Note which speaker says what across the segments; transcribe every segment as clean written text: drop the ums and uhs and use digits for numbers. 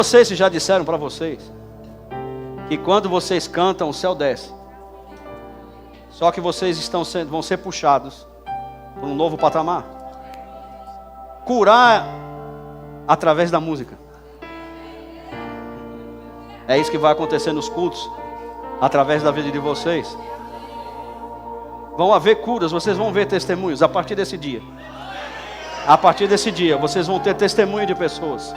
Speaker 1: Vocês já disseram para vocês que quando vocês cantam, o céu desce. Só que vocês vão ser puxados para um novo patamar. Curar através da música. É isso que vai acontecer nos cultos, através da vida de vocês. Vão haver curas, vocês vão ver testemunhos a partir desse dia. A partir desse dia, vocês vão ter testemunho de pessoas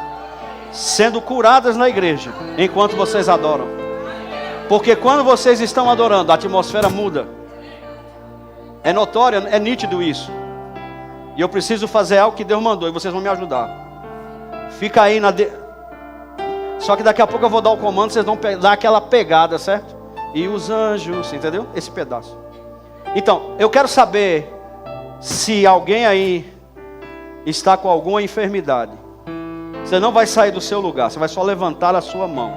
Speaker 1: sendo curadas na igreja, enquanto vocês adoram. Porque quando vocês estão adorando, a atmosfera muda. É notório, é nítido isso. E eu preciso fazer algo que Deus mandou, e vocês vão me ajudar. Fica aí Só que daqui a pouco eu vou dar o comando, vocês vão dar aquela pegada, certo? E os anjos, entendeu? Esse pedaço. Então, eu quero saber se alguém aí está com alguma enfermidade. Você não vai sair do seu lugar, você vai só levantar a sua mão.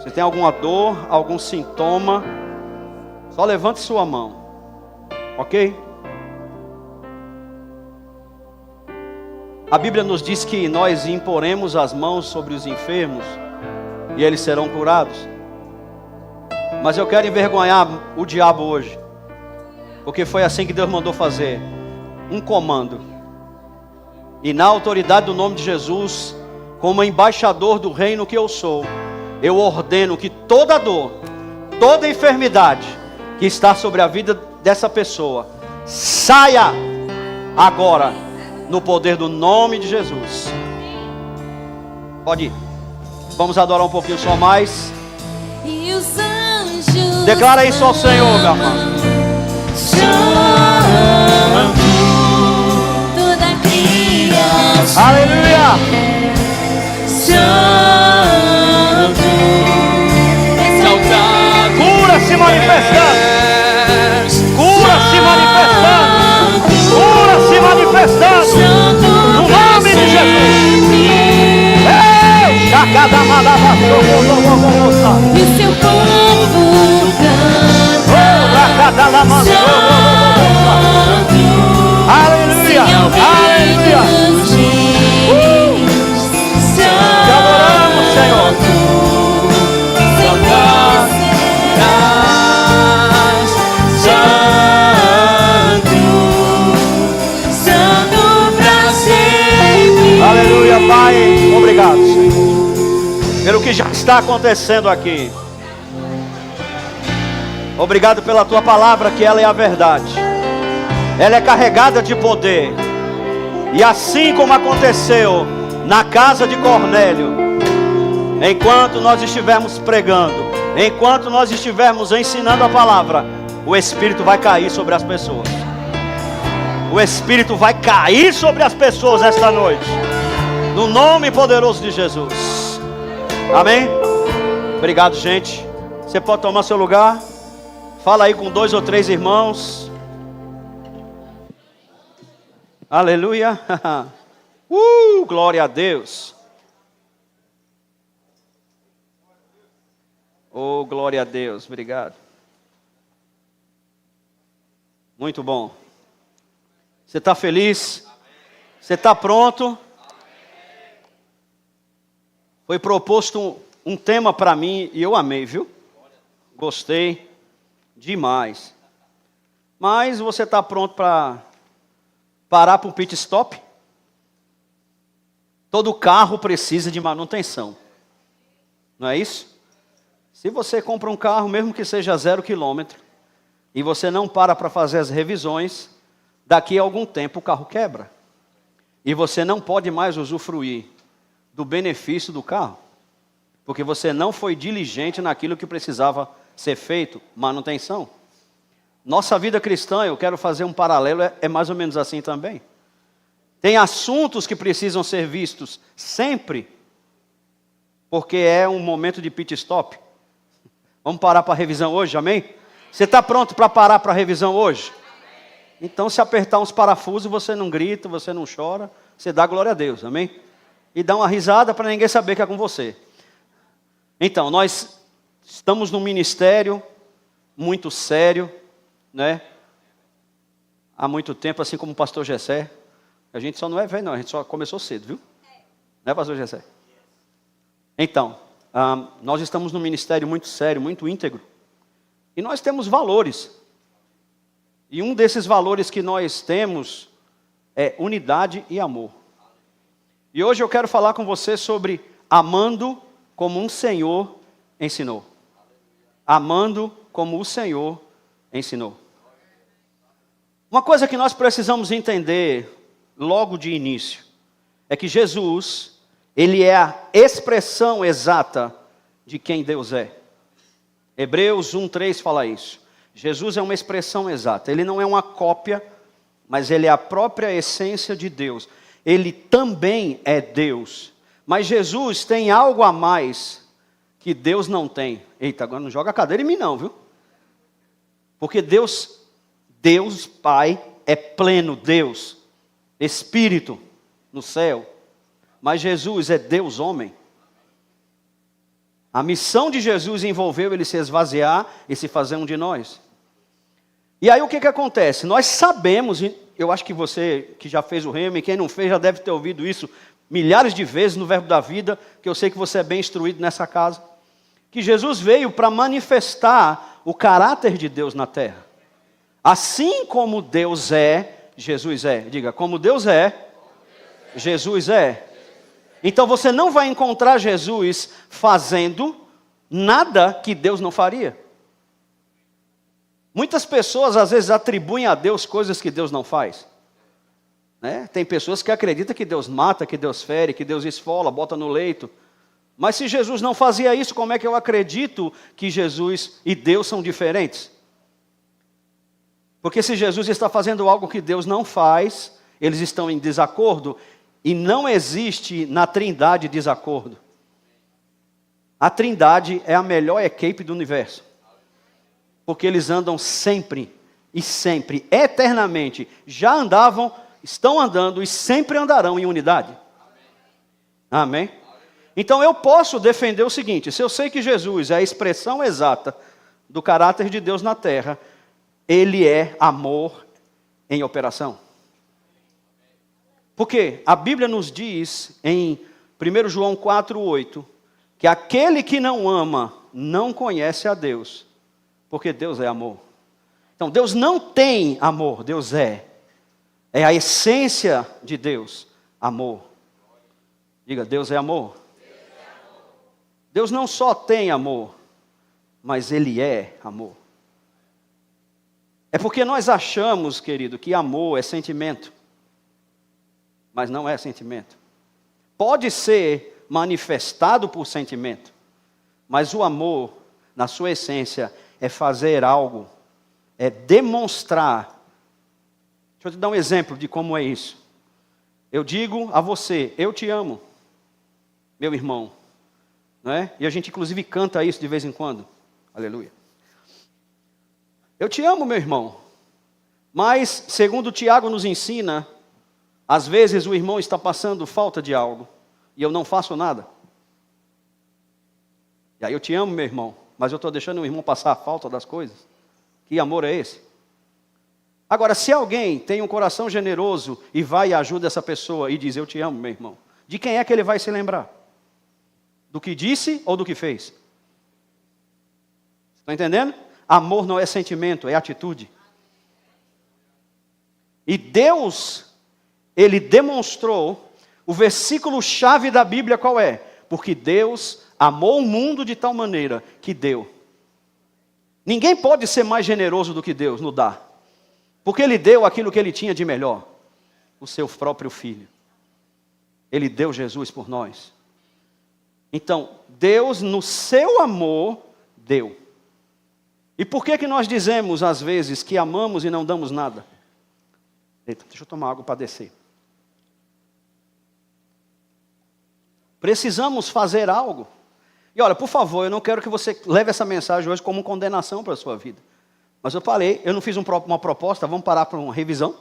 Speaker 1: Se tem alguma dor, algum sintoma, só levante sua mão. Ok? A Bíblia nos diz que nós imporemos as mãos sobre os enfermos e eles serão curados. Mas eu quero envergonhar o diabo hoje, porque foi assim que Deus mandou fazer. Um comando. E na autoridade do nome de Jesus, como embaixador do reino que eu sou, eu ordeno que toda dor, toda enfermidade que está sobre a vida dessa pessoa, saia agora, no poder do nome de Jesus. Pode ir. Vamos adorar um pouquinho só mais.
Speaker 2: E os anjos
Speaker 1: declara isso ao Senhor, meu amado.
Speaker 2: Toda criação.
Speaker 1: Aleluia. Cura se manifestando. Cura se manifestando. Cura se manifestando. No nome de Jesus. Ei,
Speaker 2: E o seu povo canta.
Speaker 1: Aleluia. Aleluia. Te adoramos, Senhor. Aleluia, Pai. Obrigado, Senhor, pelo que já está acontecendo aqui. Obrigado pela tua palavra, que ela é a verdade. Ela é carregada de poder. E assim como aconteceu na casa de Cornélio, enquanto nós estivermos pregando, enquanto nós estivermos ensinando a palavra, o Espírito vai cair sobre as pessoas. O Espírito vai cair sobre as pessoas esta noite, no nome poderoso de Jesus. Amém? Obrigado, gente. Você pode tomar seu lugar. Fala aí com 2 ou 3 irmãos. Aleluia. Glória a Deus. Oh, glória a Deus. Obrigado. Muito bom. Você está feliz? Você está pronto? Foi proposto um tema para mim e eu amei, viu? Gostei demais. Mas você está pronto para parar para um pit stop? Todo carro precisa de manutenção. Não é isso? Se você compra um carro, mesmo que seja 0 quilômetro, e você não para fazer as revisões, daqui a algum tempo o carro quebra. E você não pode mais usufruir do benefício do carro, porque você não foi diligente naquilo que precisava ser feito, manutenção. Nossa vida cristã, eu quero fazer um paralelo, é mais ou menos assim também. Tem assuntos que precisam ser vistos sempre, porque é um momento de pit stop. Vamos parar para a revisão hoje, amém? Você está pronto para parar para a revisão hoje? Então, se apertar uns parafusos, você não grita, você não chora, você dá glória a Deus, amém? E dá uma risada para ninguém saber que é com você. Então, nós estamos num ministério muito sério, né? Há muito tempo, assim como o pastor Gessé. A gente só não é velho, não, a gente só começou cedo, viu? Né, pastor Gessé? Então, nós estamos num ministério muito sério, muito íntegro. E nós temos valores. E um desses valores que nós temos é unidade e amor. E hoje eu quero falar com você sobre amando como um Senhor ensinou. Amando como o Senhor ensinou. Uma coisa que nós precisamos entender logo de início é que Jesus, ele é a expressão exata de quem Deus é. Hebreus 1:3 fala isso. Jesus é uma expressão exata. Ele não é uma cópia, mas ele é a própria essência de Deus. Ele também é Deus. Mas Jesus tem algo a mais que Deus não tem. Eita, agora não joga a cadeira em mim não, viu? Porque Deus Pai é pleno Deus, Espírito no céu. Mas Jesus é Deus homem. A missão de Jesus envolveu ele se esvaziar e se fazer um de nós. E aí o que acontece? Nós sabemos, eu acho que você que já fez o rema e quem não fez já deve ter ouvido isso milhares de vezes no Verbo da Vida, que eu sei que você é bem instruído nessa casa, que Jesus veio para manifestar o caráter de Deus na terra. Assim como Deus é, Jesus é. Diga, como Deus é, Jesus é. Então você não vai encontrar Jesus fazendo nada que Deus não faria. Muitas pessoas às vezes atribuem a Deus coisas que Deus não faz. Né? Tem pessoas que acreditam que Deus mata, que Deus fere, que Deus esfola, bota no leito. Mas se Jesus não fazia isso, como é que eu acredito que Jesus e Deus são diferentes? Porque se Jesus está fazendo algo que Deus não faz, eles estão em desacordo, e não existe na Trindade desacordo. A Trindade é a melhor equipe do universo. Porque eles andam sempre e sempre, eternamente, já andavam, estão andando e sempre andarão em unidade. Amém? Então eu posso defender o seguinte: se eu sei que Jesus é a expressão exata do caráter de Deus na terra, ele é amor em operação. Porque a Bíblia nos diz em 1 João 4:8 que aquele que não ama não conhece a Deus, porque Deus é amor. Então Deus não tem amor, Deus é. É a essência de Deus, amor. Diga, Deus é amor. Deus não só tem amor, mas Ele é amor. É porque nós achamos, querido, que amor é sentimento. Mas não é sentimento. Pode ser manifestado por sentimento, mas o amor, na sua essência, é fazer algo, é demonstrar. Deixa eu te dar um exemplo de como é isso. Eu digo a você, eu te amo, meu irmão. Não é? E a gente inclusive canta isso de vez em quando. Aleluia. Eu te amo, meu irmão. Mas, segundo Tiago nos ensina, às vezes o irmão está passando falta de algo e eu não faço nada. E aí eu te amo, meu irmão, mas eu estou deixando o irmão passar a falta das coisas. Que amor é esse? Agora, se alguém tem um coração generoso e vai e ajuda essa pessoa e diz, eu te amo, meu irmão, de quem é que ele vai se lembrar? Do que disse ou do que fez? Estão entendendo? Amor não é sentimento, é atitude. E Deus, Ele demonstrou, o versículo-chave da Bíblia qual é? Porque Deus amou o mundo de tal maneira que deu. Ninguém pode ser mais generoso do que Deus no dar. Porque Ele deu aquilo que Ele tinha de melhor. O seu próprio Filho. Ele deu Jesus por nós. Então, Deus no seu amor, deu. E por que nós dizemos às vezes que amamos e não damos nada? Eita, deixa eu tomar água para descer. Precisamos fazer algo. E olha, por favor, eu não quero que você leve essa mensagem hoje como condenação para a sua vida. Mas eu falei, eu não fiz uma proposta, vamos parar para uma revisão.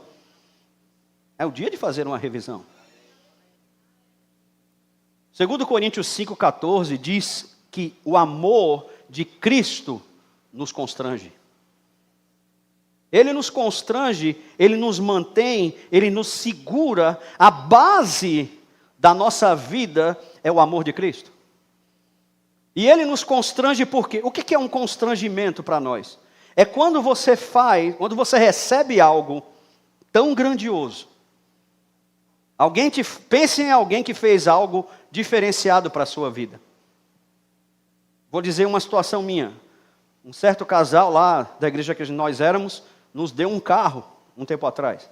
Speaker 1: É o dia de fazer uma revisão. 2 Coríntios 5,14 diz que o amor de Cristo nos constrange. Ele nos constrange, Ele nos mantém, Ele nos segura. A base da nossa vida é o amor de Cristo. E ele nos constrange por quê? O que é um constrangimento para nós? É quando quando você recebe algo tão grandioso. Pense em alguém que fez algo diferenciado para a sua vida. Vou dizer uma situação minha. Um certo casal lá da igreja que nós éramos, nos deu um carro um tempo atrás.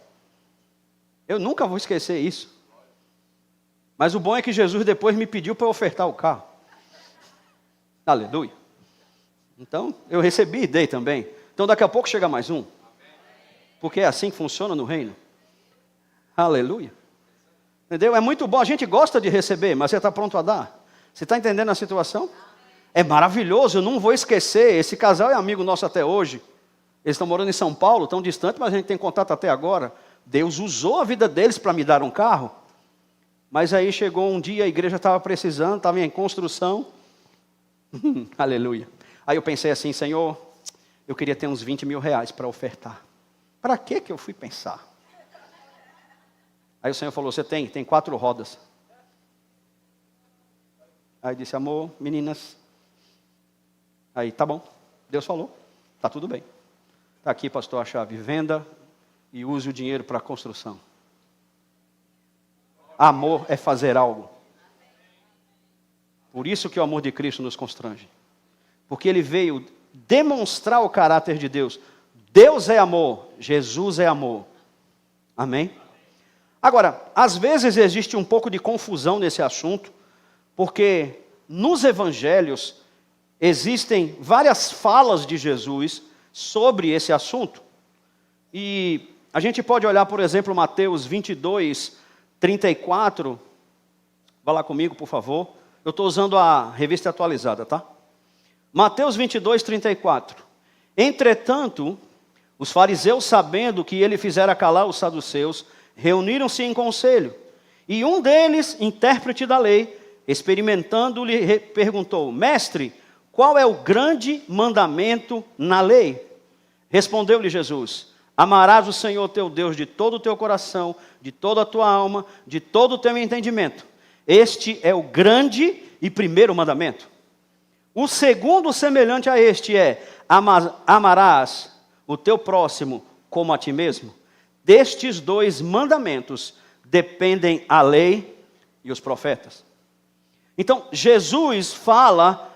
Speaker 1: Eu nunca vou esquecer isso. Mas o bom é que Jesus depois me pediu para ofertar o carro. Aleluia. Então, eu recebi e dei também. Então, daqui a pouco chega mais um. Porque é assim que funciona no reino. Aleluia. Entendeu? É muito bom, a gente gosta de receber, mas você está pronto a dar? Você está entendendo a situação? É maravilhoso, eu não vou esquecer. Esse casal é amigo nosso até hoje. Eles estão morando em São Paulo, tão distante, mas a gente tem contato até agora. Deus usou a vida deles para me dar um carro. Mas aí chegou um dia, a igreja estava precisando, estava em construção. Aleluia. Aí eu pensei assim, Senhor, eu queria ter uns 20 mil reais para ofertar. Para que eu fui pensar? Aí o Senhor falou, você tem 4 rodas. Aí eu disse, amor, meninas. Aí, tá bom, Deus falou, tá tudo bem. Está aqui, pastor, a chave, venda e use o dinheiro para a construção. Amor é fazer algo. Por isso que o amor de Cristo nos constrange. Porque ele veio demonstrar o caráter de Deus. Deus é amor, Jesus é amor. Amém? Agora, às vezes existe um pouco de confusão nesse assunto, porque nos evangelhos existem várias falas de Jesus sobre esse assunto. E a gente pode olhar, por exemplo, Mateus 22, 34. Vá lá comigo, por favor. Eu estou usando a revista atualizada, tá? Mateus 22, 34. Entretanto, os fariseus, sabendo que ele fizera calar os saduceus, reuniram-se em conselho. E um deles, intérprete da lei, experimentando-lhe, perguntou, mestre, qual é o grande mandamento na lei? Respondeu-lhe Jesus, amarás o Senhor teu Deus de todo o teu coração, de toda a tua alma, de todo o teu entendimento. Este é o grande e primeiro mandamento. O segundo semelhante a este é, amarás o teu próximo como a ti mesmo. Destes 2 mandamentos dependem a lei e os profetas. Então, Jesus fala,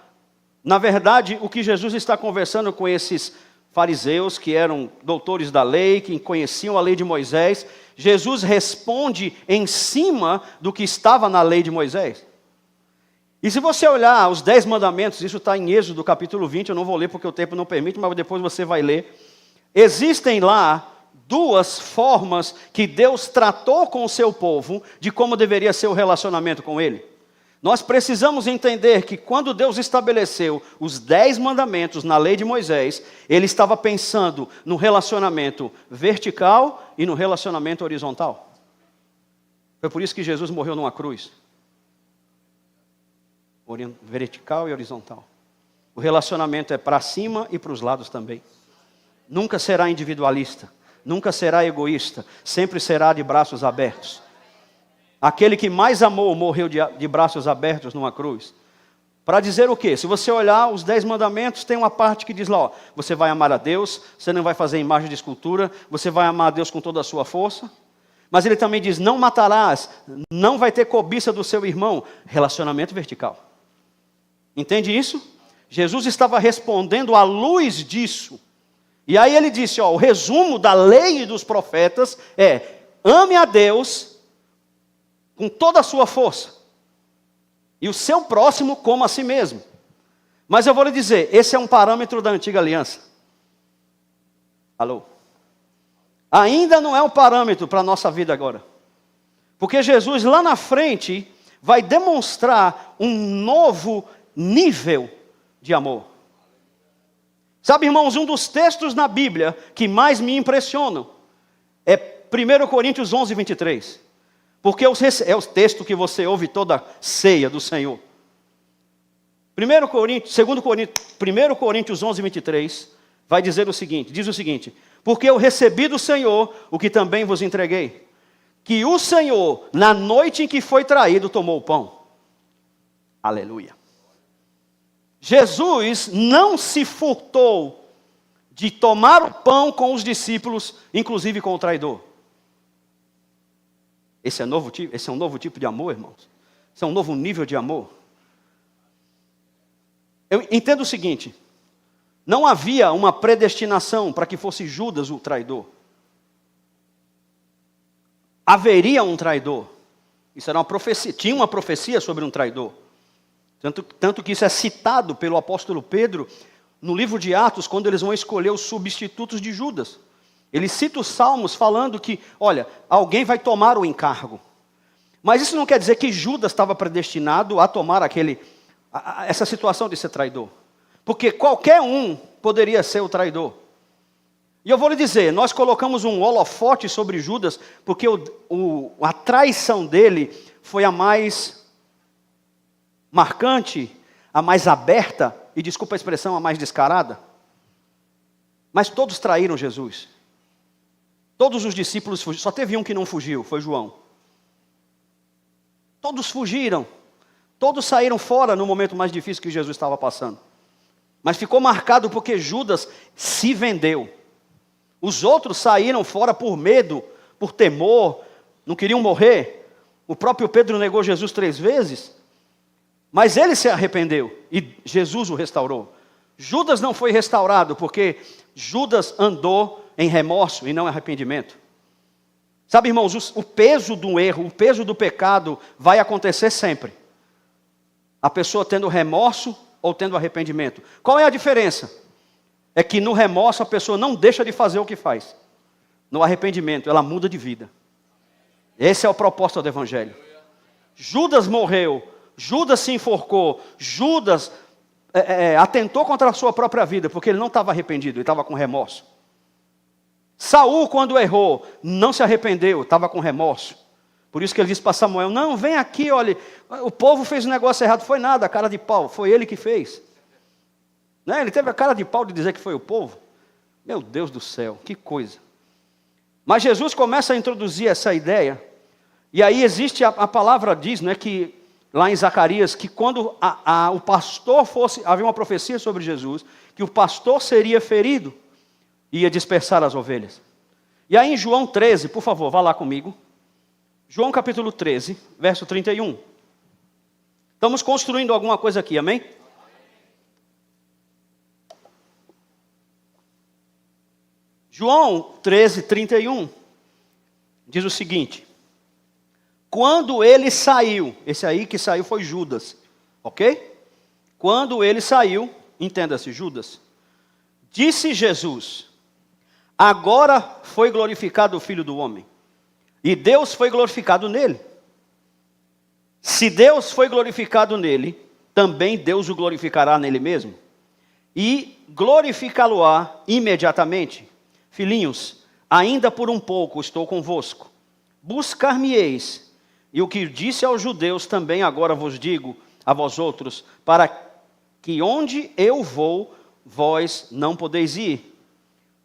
Speaker 1: na verdade, o que Jesus está conversando com esses fariseus, que eram doutores da lei, que conheciam a lei de Moisés, Jesus responde em cima do que estava na lei de Moisés. E se você olhar os 10 mandamentos, isso está em Êxodo capítulo 20, eu não vou ler porque o tempo não permite, mas depois você vai ler. Existem lá 2 formas que Deus tratou com o seu povo de como deveria ser o relacionamento com ele. Nós precisamos entender que quando Deus estabeleceu os 10 mandamentos na lei de Moisés, ele estava pensando no relacionamento vertical e no relacionamento horizontal. Foi por isso que Jesus morreu numa cruz. Vertical e horizontal. O relacionamento é para cima e para os lados também. Nunca será individualista, nunca será egoísta, sempre será de braços abertos. Aquele que mais amou morreu de braços abertos numa cruz. Para dizer o quê? Se você olhar os 10 mandamentos, tem uma parte que diz lá, ó, você vai amar a Deus, você não vai fazer imagem de escultura, você vai amar a Deus com toda a sua força. Mas ele também diz, não matarás, não vai ter cobiça do seu irmão. Relacionamento vertical. Entende isso? Jesus estava respondendo à luz disso. E aí ele disse, ó, o resumo da lei e dos profetas é, ame a Deus com toda a sua força, e o seu próximo como a si mesmo. Mas eu vou lhe dizer, esse é um parâmetro da antiga aliança. Alô? Ainda não é um parâmetro para a nossa vida agora. Porque Jesus lá na frente vai demonstrar um novo nível de amor. Sabe, irmãos, um dos textos na Bíblia que mais me impressionam é 1 Coríntios 11, 23. Porque é o texto que você ouve toda a ceia do Senhor. 1 Coríntios 11, 23, vai dizer o seguinte, diz o seguinte, porque eu recebi do Senhor o que também vos entreguei, que o Senhor, na noite em que foi traído, tomou o pão. Aleluia. Jesus não se furtou de tomar o pão com os discípulos, inclusive com o traidor. Esse é um novo tipo de amor, irmãos. Esse é um novo nível de amor. Eu entendo o seguinte: não havia uma predestinação para que fosse Judas o traidor. Haveria um traidor. Isso era uma profecia, tinha uma profecia sobre um traidor. Tanto que isso é citado pelo apóstolo Pedro no livro de Atos, quando eles vão escolher os substitutos de Judas. Ele cita os Salmos falando que, olha, alguém vai tomar o encargo. Mas isso não quer dizer que Judas estava predestinado a tomar essa situação de ser traidor. Porque qualquer um poderia ser o traidor. E eu vou lhe dizer, nós colocamos um holofote sobre Judas, porque a traição dele foi a mais marcante, a mais aberta, e desculpa a expressão, a mais descarada. Mas todos traíram Jesus. Todos os discípulos fugiram, só teve um que não fugiu, foi João. Todos fugiram, todos saíram fora no momento mais difícil que Jesus estava passando. Mas ficou marcado porque Judas se vendeu. Os outros saíram fora por medo, por temor, não queriam morrer. O próprio Pedro negou Jesus 3 vezes, mas ele se arrependeu e Jesus o restaurou. Judas não foi restaurado porque Judas andou em remorso e não em arrependimento. Sabe, irmãos, o peso do erro, o peso do pecado vai acontecer sempre. A pessoa tendo remorso ou tendo arrependimento. Qual é a diferença? É que no remorso a pessoa não deixa de fazer o que faz. No arrependimento ela muda de vida. Esse é o propósito do Evangelho. Judas morreu, Judas se enforcou, Judas atentou contra a sua própria vida, porque ele não estava arrependido, ele estava com remorso. Saul, quando errou, não se arrependeu, estava com remorso. Por isso que ele disse para Samuel, não, vem aqui, olha, o povo fez um negócio errado, foi nada, a cara de pau, foi ele que fez. Né? Ele teve a cara de pau de dizer que foi o povo. Meu Deus do céu, que coisa. Mas Jesus começa a introduzir essa ideia, e aí existe, a palavra diz, né, que lá em Zacarias, que quando o pastor fosse, havia uma profecia sobre Jesus, que o pastor seria ferido, e ia dispersar as ovelhas. E aí em João 13, por favor, vá lá comigo. João capítulo 13, verso 31. Estamos construindo alguma coisa aqui, amém? João 13, 31, diz o seguinte: quando ele saiu, esse aí que saiu foi Judas, ok? Quando ele saiu, entenda-se, Judas, disse Jesus, agora foi glorificado o Filho do Homem, e Deus foi glorificado nele. Se Deus foi glorificado nele, também Deus o glorificará nele mesmo, e glorificá-lo-á imediatamente. Filhinhos, ainda por um pouco estou convosco, buscar-me-eis, e o que disse aos judeus também agora vos digo a vós outros, para que onde eu vou, vós não podeis ir.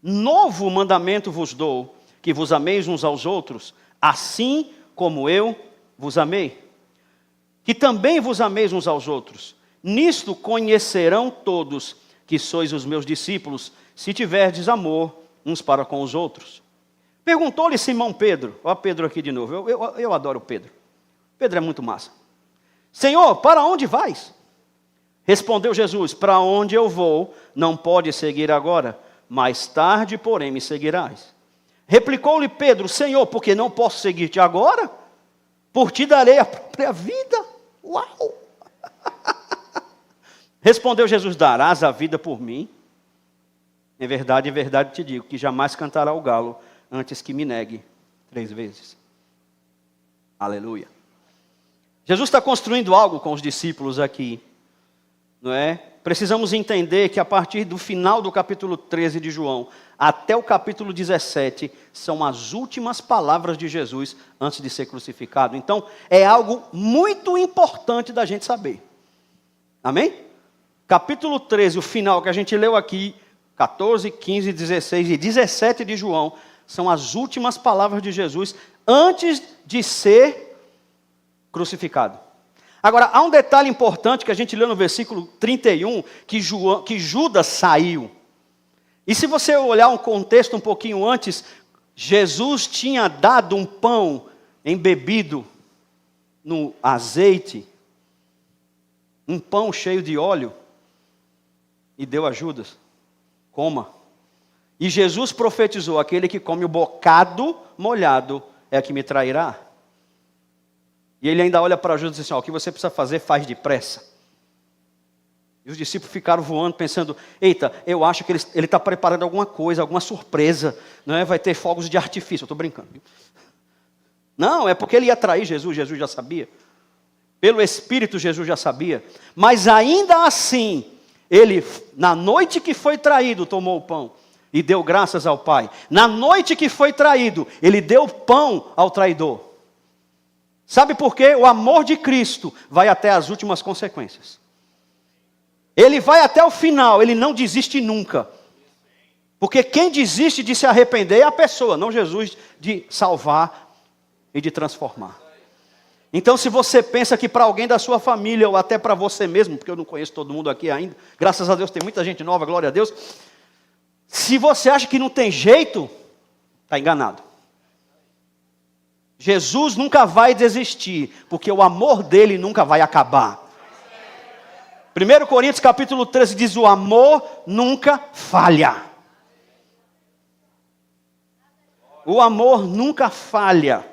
Speaker 1: Novo mandamento vos dou, que vos ameis uns aos outros, assim como eu vos amei. Que também vos ameis uns aos outros. Nisto conhecerão todos que sois os meus discípulos, se tiverdes amor uns para com os outros. Perguntou-lhe Simão Pedro, olha Pedro aqui de novo, eu adoro Pedro. Pedro é muito massa. Senhor, para onde vais? Respondeu Jesus, para onde eu vou, não pode seguir agora, mais tarde, porém, me seguirás. Replicou-lhe Pedro, Senhor, porque não posso seguir-te agora? Por ti darei a própria vida. Uau! Respondeu Jesus, darás a vida por mim? Em verdade te digo, que jamais cantará o galo antes que me negue 3 vezes. Aleluia. Jesus está construindo algo com os discípulos aqui, não é? Precisamos entender que a partir do final do capítulo 13 de João, até o capítulo 17, são as últimas palavras de Jesus antes de ser crucificado. Então, é algo muito importante da gente saber. Amém? Capítulo 13, o final que a gente leu aqui, 14, 15, 16 e 17 de João, são as últimas palavras de Jesus antes de ser crucificado. Agora, há um detalhe importante que a gente lê no versículo 31, que Judas saiu. E se você olhar um contexto um pouquinho antes, Jesus tinha dado um pão embebido no azeite, um pão cheio de óleo, e deu a Judas: coma. E Jesus profetizou: aquele que come o bocado molhado é a que me trairá. E ele ainda olha para Judas e diz assim: o que você precisa fazer, faz depressa. E os discípulos ficaram voando, pensando: eita, eu acho que ele está preparando alguma coisa, alguma surpresa, não é? Vai ter fogos de artifício. Eu estou brincando. Não, é porque ele ia trair Jesus, Jesus já sabia. Pelo Espírito, Jesus já sabia. Mas ainda assim, ele, na noite que foi traído, tomou o pão e deu graças ao Pai. Na noite que foi traído, ele deu pão ao traidor. Sabe por quê? O amor de Cristo vai até as últimas consequências. Ele vai até o final, ele não desiste nunca. Porque quem desiste de se arrepender é a pessoa, não Jesus de salvar e de transformar. Então, se você pensa que para alguém da sua família, ou até para você mesmo, porque eu não conheço todo mundo aqui ainda, graças a Deus tem muita gente nova, glória a Deus. Se você acha que não tem jeito, está enganado. Jesus nunca vai desistir, porque o amor dele nunca vai acabar. 1 Coríntios capítulo 13 diz: o amor nunca falha. O amor nunca falha.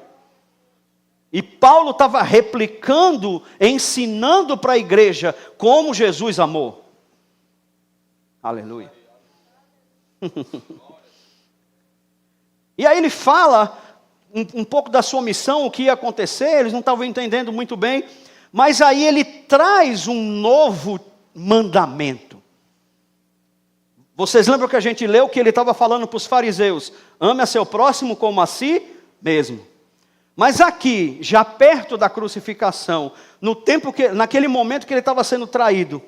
Speaker 1: E Paulo estava replicando, ensinando para a igreja como Jesus amou. Aleluia. E aí ele fala um pouco da sua missão, o que ia acontecer, eles não estavam entendendo muito bem, mas aí ele traz um novo mandamento. Vocês lembram que a gente leu que ele estava falando para os fariseus: ame a seu próximo como a si mesmo. Mas aqui, já perto da crucificação, naquele momento que ele estava sendo traído,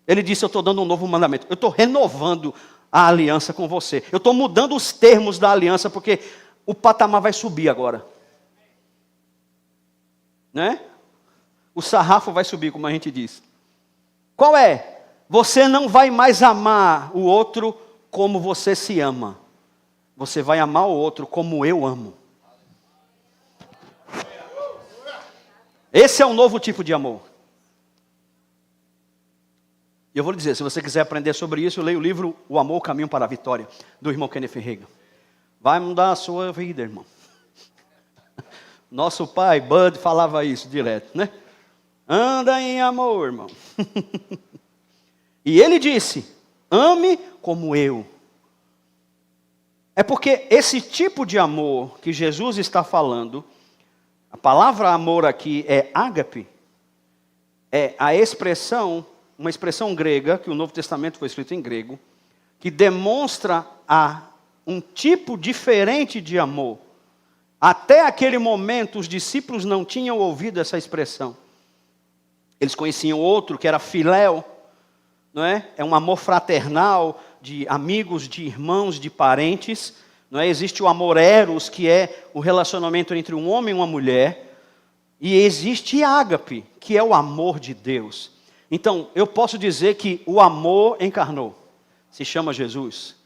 Speaker 1: ele disse: eu estou dando um novo mandamento, eu estou renovando a aliança com você, eu estou mudando os termos da aliança, porque o patamar vai subir agora, né? O sarrafo vai subir, como a gente diz. Qual é? Você não vai mais amar o outro como você se ama, você vai amar o outro como eu amo. Esse é um novo tipo de amor. E eu vou lhe dizer, se você quiser aprender sobre isso, leia o livro O Amor, o Caminho para a Vitória, do irmão Kenneth Hagin. Vai mudar a sua vida, irmão. Nosso pai, Bud, falava isso direto, né? Anda em amor, irmão. E ele disse: ame como eu. É porque esse tipo de amor que Jesus está falando, a palavra amor aqui é ágape, é a expressão, uma expressão grega, que o Novo Testamento foi escrito em grego, que demonstra um tipo diferente de amor. Até aquele momento os discípulos não tinham ouvido essa expressão. Eles conheciam outro que era filéu, não é? É um amor fraternal de amigos, de irmãos, de parentes. Não é? Existe o amor eros, que é o relacionamento entre um homem e uma mulher. E existe ágape, que é o amor de Deus. Então, eu posso dizer que o amor encarnou. Se chama Jesus.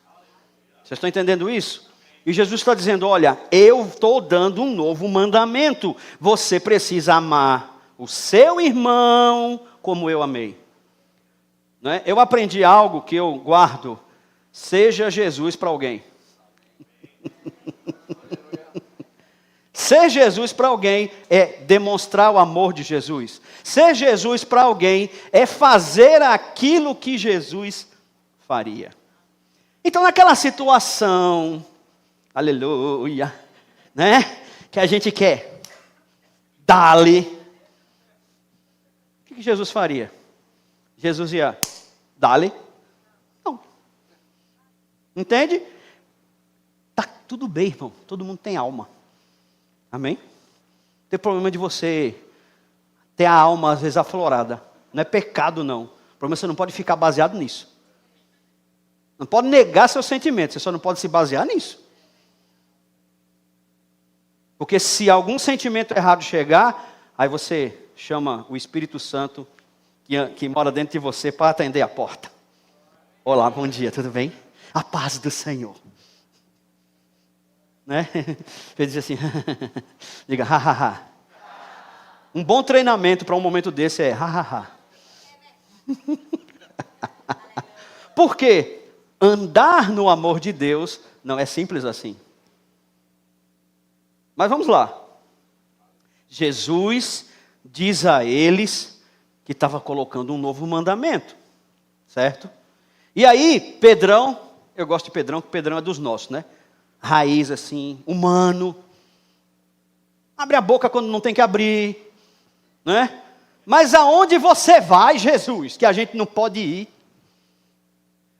Speaker 1: Vocês estão entendendo isso? E Jesus está dizendo: olha, eu estou dando um novo mandamento. Você precisa amar o seu irmão como eu amei. Não é? Eu aprendi algo que eu guardo: seja Jesus para alguém. Ser Jesus para alguém é demonstrar o amor de Jesus. Ser Jesus para alguém é fazer aquilo que Jesus faria. Então, naquela situação, aleluia, né? Que a gente quer dar-lhe, o que Jesus faria? Jesus ia dar-lhe? Não. Entende? Tá tudo bem, irmão. Todo mundo tem alma. Amém? Não tem problema de você ter a alma às vezes aflorada. Não é pecado, não. O problema é que você não pode ficar baseado nisso. Não pode negar seus sentimentos. Você só não pode se basear nisso. Porque se algum sentimento errado chegar, aí você chama o Espírito Santo que mora dentro de você para atender a porta. Olá, bom dia, tudo bem? A paz do Senhor. Né? Ele diz assim, diga, ha, ha, ha. Um bom treinamento para um momento desse é, ha, ha, ha. Por quê? Andar no amor de Deus não é simples assim. Mas vamos lá. Jesus diz a eles que estava colocando um novo mandamento, certo? E aí, Pedrão, eu gosto de Pedrão, porque Pedrão é dos nossos, né? Raiz assim, humano. Abre a boca quando não tem que abrir, né? Mas aonde você vai, Jesus, que a gente não pode ir?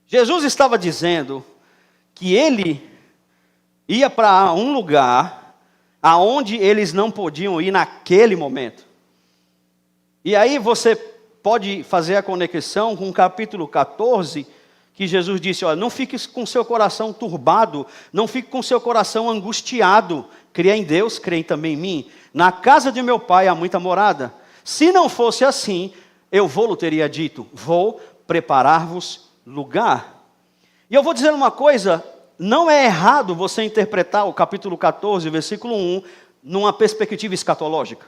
Speaker 1: Jesus estava dizendo que ele ia para um lugar aonde eles não podiam ir naquele momento. E aí você pode fazer a conexão com o capítulo 14, que Jesus disse, olha, não fique com seu coração turbado, não fique com seu coração angustiado, creia em Deus, creia também em mim. Na casa de meu pai há muita morada. Se não fosse assim, eu vou-lhe teria dito, vou preparar-vos lugar. E eu vou dizer uma coisa, não é errado você interpretar o capítulo 14, versículo 1, numa perspectiva escatológica.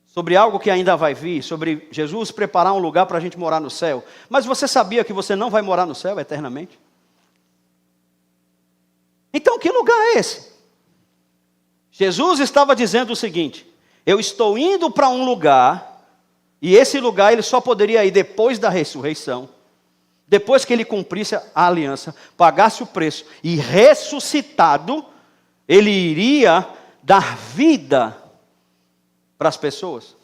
Speaker 1: Sobre algo que ainda vai vir, sobre Jesus preparar um lugar para a gente morar no céu. Mas você sabia que você não vai morar no céu eternamente? Então que lugar é esse? Jesus estava dizendo o seguinte, eu estou indo para um lugar, e esse lugar ele só poderia ir depois da ressurreição, depois que ele cumprisse a aliança, pagasse o preço e ressuscitado, ele iria dar vida para as pessoas.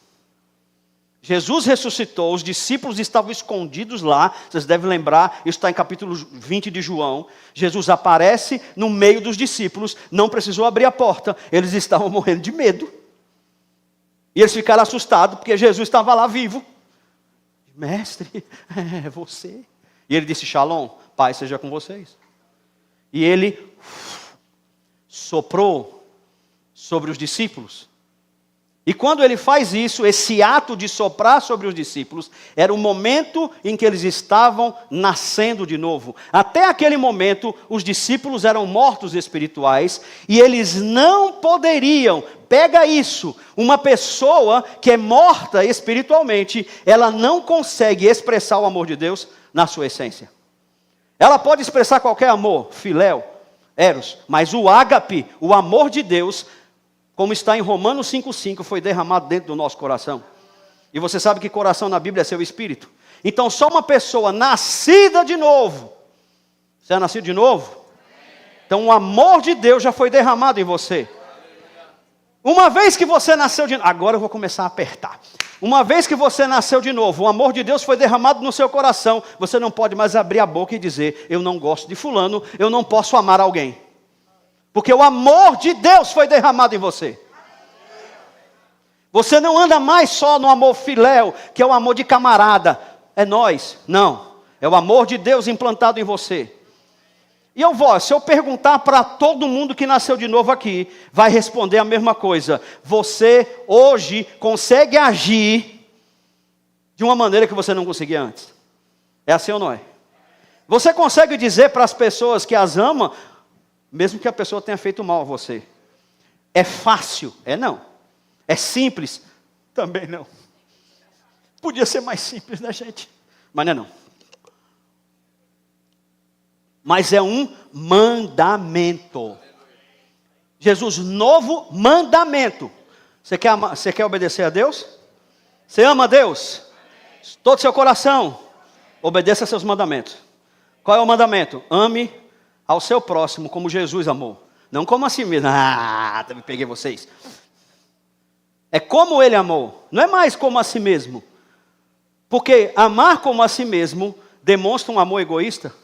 Speaker 1: Jesus ressuscitou, os discípulos estavam escondidos lá, vocês devem lembrar, isso está em capítulo 20 de João. Jesus aparece no meio dos discípulos, não precisou abrir a porta, eles estavam morrendo de medo. E eles ficaram assustados, porque Jesus estava lá vivo. Mestre, é você. E ele disse, Shalom, Pai seja com vocês. E ele soprou sobre os discípulos. E quando ele faz isso, esse ato de soprar sobre os discípulos, era o momento em que eles estavam nascendo de novo. Até aquele momento, os discípulos eram mortos espirituais, e eles não poderiam, pega isso, uma pessoa que é morta espiritualmente, ela não consegue expressar o amor de Deus na sua essência. Ela pode expressar qualquer amor, filéu, eros, mas o ágape, o amor de Deus, como está em Romanos 5,5, foi derramado dentro do nosso coração. E você sabe que coração na Bíblia é seu espírito. Então só uma pessoa nascida de novo. Você é nascido de novo? Então o amor de Deus já foi derramado em você. Uma vez que você nasceu de novo, agora eu vou começar a apertar. Uma vez que você nasceu de novo, o amor de Deus foi derramado no seu coração. Você não pode mais abrir a boca e dizer, eu não gosto de fulano, eu não posso amar alguém. Porque o amor de Deus foi derramado em você. Você não anda mais só no amor filéu, que é o amor de camarada. É nós. Não. É o amor de Deus implantado em você. E se eu perguntar para todo mundo que nasceu de novo aqui, vai responder a mesma coisa. Você hoje consegue agir de uma maneira que você não conseguia antes. É assim ou não é? Você consegue dizer para as pessoas que as ama, mesmo que a pessoa tenha feito mal a você. É fácil? É não. É simples? Também não. Podia ser mais simples, né, gente? Mas não é não. Mas é um mandamento. Jesus, novo mandamento. Você quer obedecer a Deus? Você ama a Deus? Todo seu coração. Obedeça a seus mandamentos. Qual é o mandamento? Ame ao seu próximo como Jesus amou. Não como a si mesmo. Também peguei vocês. É como ele amou. Não é mais como a si mesmo. Porque amar como a si mesmo demonstra um amor egoísta.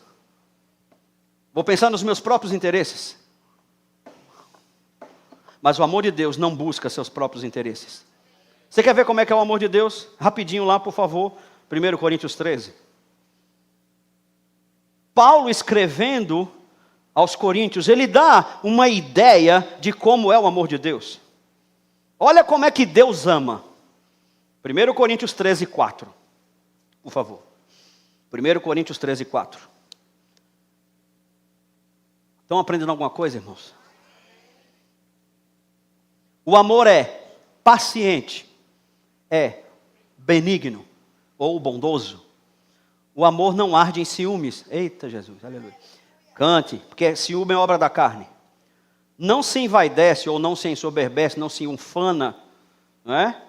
Speaker 1: Vou pensar nos meus próprios interesses. Mas o amor de Deus não busca seus próprios interesses. Você quer ver como é que é o amor de Deus? Rapidinho lá, por favor. 1 Coríntios 13. Paulo escrevendo aos Coríntios, ele dá uma ideia de como é o amor de Deus. Olha como é que Deus ama. 1 Coríntios 13, 4. Por favor. 1 Coríntios 13, 4. Estão aprendendo alguma coisa, irmãos? O amor é paciente, é benigno ou bondoso. O amor não arde em ciúmes. Eita Jesus, aleluia. Cante, porque ciúme é obra da carne. Não se envaidece ou não se ensoberbece, não se ufana, não é?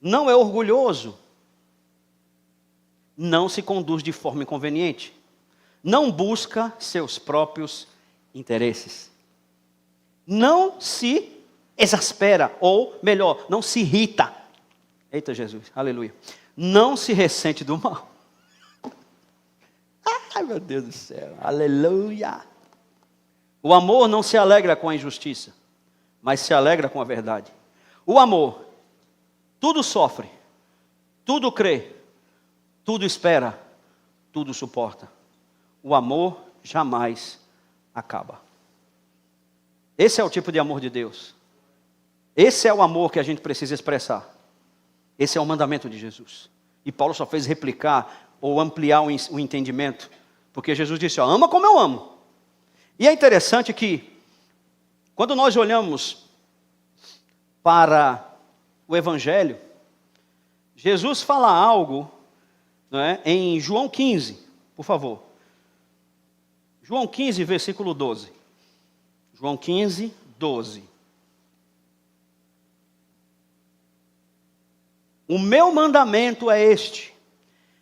Speaker 1: Não é orgulhoso. Não se conduz de forma inconveniente. Não busca seus próprios interesses. Não se exaspera, ou melhor, não se irrita. Eita Jesus, aleluia. Não se ressente do mal. Ai meu Deus do céu, aleluia. O amor não se alegra com a injustiça, mas se alegra com a verdade. O amor tudo sofre, tudo crê, tudo espera, tudo suporta. O amor jamais acaba. Esse é o tipo de amor de Deus. Esse é o amor que a gente precisa expressar. Esse é o mandamento de Jesus. E Paulo só fez replicar ou ampliar o entendimento, porque Jesus disse, ó, ama como eu amo. E é interessante que, quando nós olhamos para o Evangelho, Jesus fala algo, não é, em João 15, por favor. João 15, versículo 12. João 15, 12. O meu mandamento é este,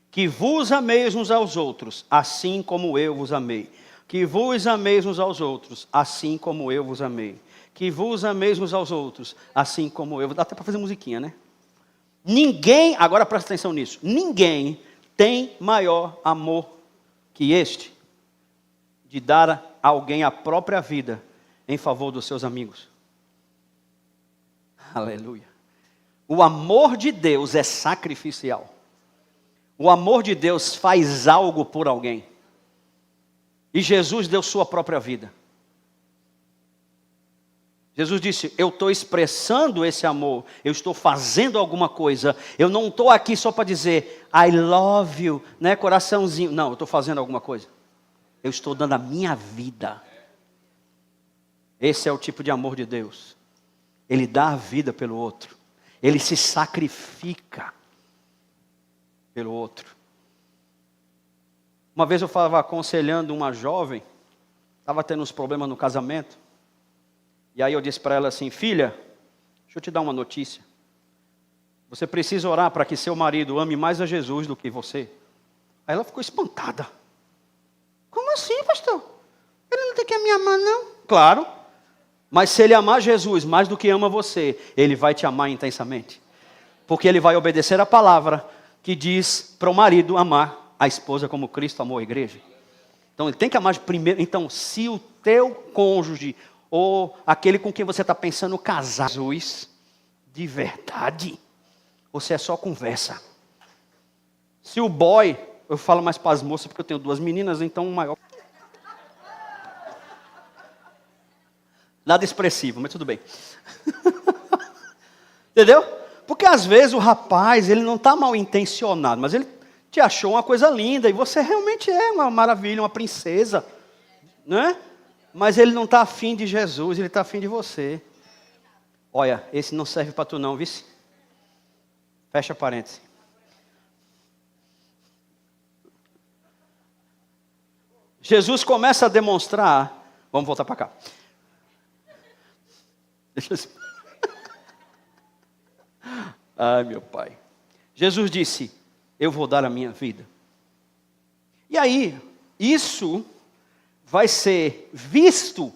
Speaker 1: que vos ameis uns aos outros, assim como eu vos amei. Que vos ameis uns aos outros, assim como eu vos amei. Que vos ameis uns aos outros, assim como eu. Dá até para fazer musiquinha, né? Ninguém, agora presta atenção nisso, ninguém tem maior amor que este, de dar a alguém a própria vida em favor dos seus amigos. Aleluia. O amor de Deus é sacrificial. O amor de Deus faz algo por alguém. E Jesus deu sua própria vida. Jesus disse, eu estou expressando esse amor, eu estou fazendo alguma coisa, eu não estou aqui só para dizer, I love you, né, coraçãozinho. Não, eu estou fazendo alguma coisa. Eu estou dando a minha vida. Esse é o tipo de amor de Deus. Ele dá a vida pelo outro. Ele se sacrifica pelo outro. Uma vez eu estava aconselhando uma jovem, estava tendo uns problemas no casamento, e aí eu disse para ela assim, filha, deixa eu te dar uma notícia. Você precisa orar para que seu marido ame mais a Jesus do que você. Aí ela ficou espantada. Como assim, pastor? Ele não tem que me amar, não? Claro. Mas se ele amar Jesus mais do que ama você, ele vai te amar intensamente. Porque ele vai obedecer a palavra que diz para o marido amar a esposa como Cristo amou a igreja. Então ele tem que amar primeiro. Então, se o teu cônjuge ou aquele com quem você está pensando casar, Jesus, de verdade, ou se é só conversa. Se o boy, eu falo mais para as moças porque eu tenho 2 meninas, então o maior. Nada expressivo, mas tudo bem. Entendeu? Porque às vezes o rapaz, ele não está mal intencionado, mas ele te achou uma coisa linda, e você realmente é uma maravilha, uma princesa, né? Mas ele não está afim de Jesus, ele está afim de você. Olha, esse não serve para tu não, vice. Fecha parênteses. Jesus começa a demonstrar, vamos voltar para cá. Deixa eu... Ai, meu pai. Jesus disse, eu vou dar a minha vida. E aí, isso vai ser visto,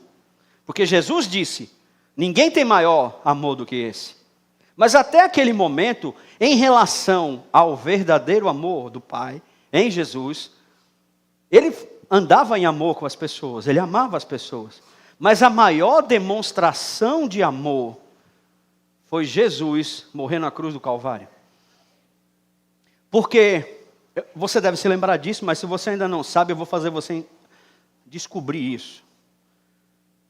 Speaker 1: porque Jesus disse, ninguém tem maior amor do que esse. Mas até aquele momento, em relação ao verdadeiro amor do Pai, em Jesus, ele andava em amor com as pessoas, ele amava as pessoas. Mas a maior demonstração de amor foi Jesus morrer na cruz do Calvário. Porque, você deve se lembrar disso, mas se você ainda não sabe, eu vou fazer você descobrir isso.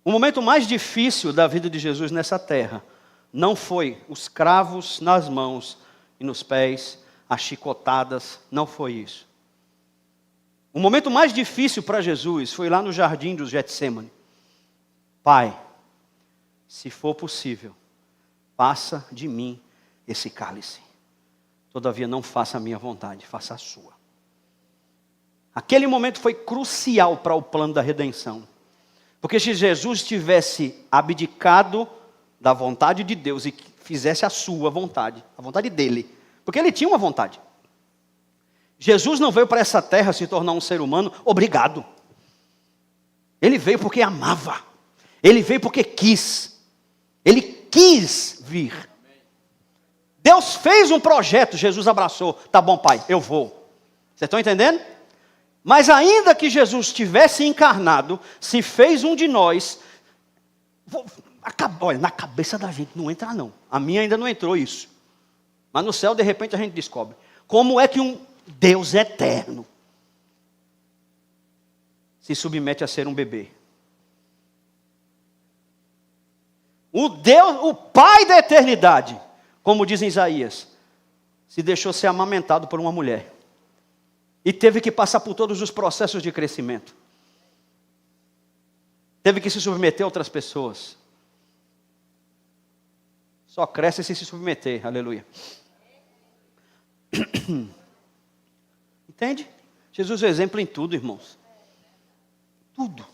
Speaker 1: O momento mais difícil da vida de Jesus nessa terra não foi os cravos nas mãos e nos pés, as chicotadas, não foi isso. O momento mais difícil para Jesus foi lá no jardim do Getsêmani. Pai, se for possível, passa de mim esse cálice. Todavia não faça a minha vontade, faça a sua. Aquele momento foi crucial para o plano da redenção. Porque se Jesus tivesse abdicado da vontade de Deus e fizesse a sua vontade, a vontade dele, porque ele tinha uma vontade. Jesus não veio para essa terra se tornar um ser humano obrigado. Ele veio porque amava. Ele veio porque quis. Ele quis vir. Deus fez um projeto, Jesus abraçou. Tá bom, pai, eu vou. Vocês estão entendendo? Mas ainda que Jesus tivesse encarnado, se fez um de nós, olha, na cabeça da gente não entra não. A minha ainda não entrou isso. Mas no céu, de repente, a gente descobre. Como é que um Deus eterno se submete a ser um bebê? O Pai da eternidade, como diz em Isaías, se deixou ser amamentado por uma mulher. E teve que passar por todos os processos de crescimento. Teve que se submeter a outras pessoas. Só cresce se submeter, aleluia. Entende? Jesus é exemplo em tudo, irmãos. Tudo.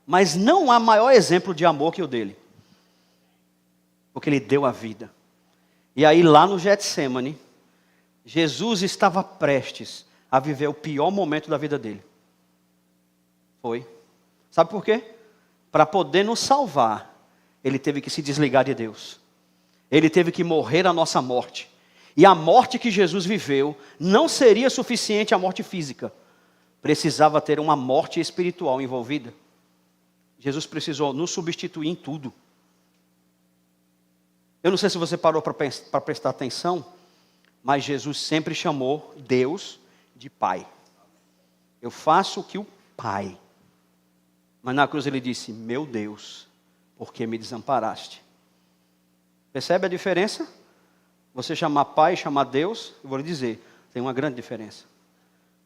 Speaker 1: Mas não há maior exemplo de amor que o dele. Porque ele deu a vida. E aí lá no Getsêmani, Jesus estava prestes a viver o pior momento da vida dele. Foi. Sabe por quê? Para poder nos salvar, ele teve que se desligar de Deus. Ele teve que morrer a nossa morte. E a morte que Jesus viveu não seria suficiente a morte física. Precisava ter uma morte espiritual envolvida. Jesus precisou nos substituir em tudo. Eu não sei se você parou para prestar atenção, mas Jesus sempre chamou Deus de Pai. Eu faço o que o Pai. Mas na cruz ele disse, meu Deus, por que me desamparaste? Percebe a diferença? Você chamar Pai, chamar Deus, eu vou lhe dizer, tem uma grande diferença.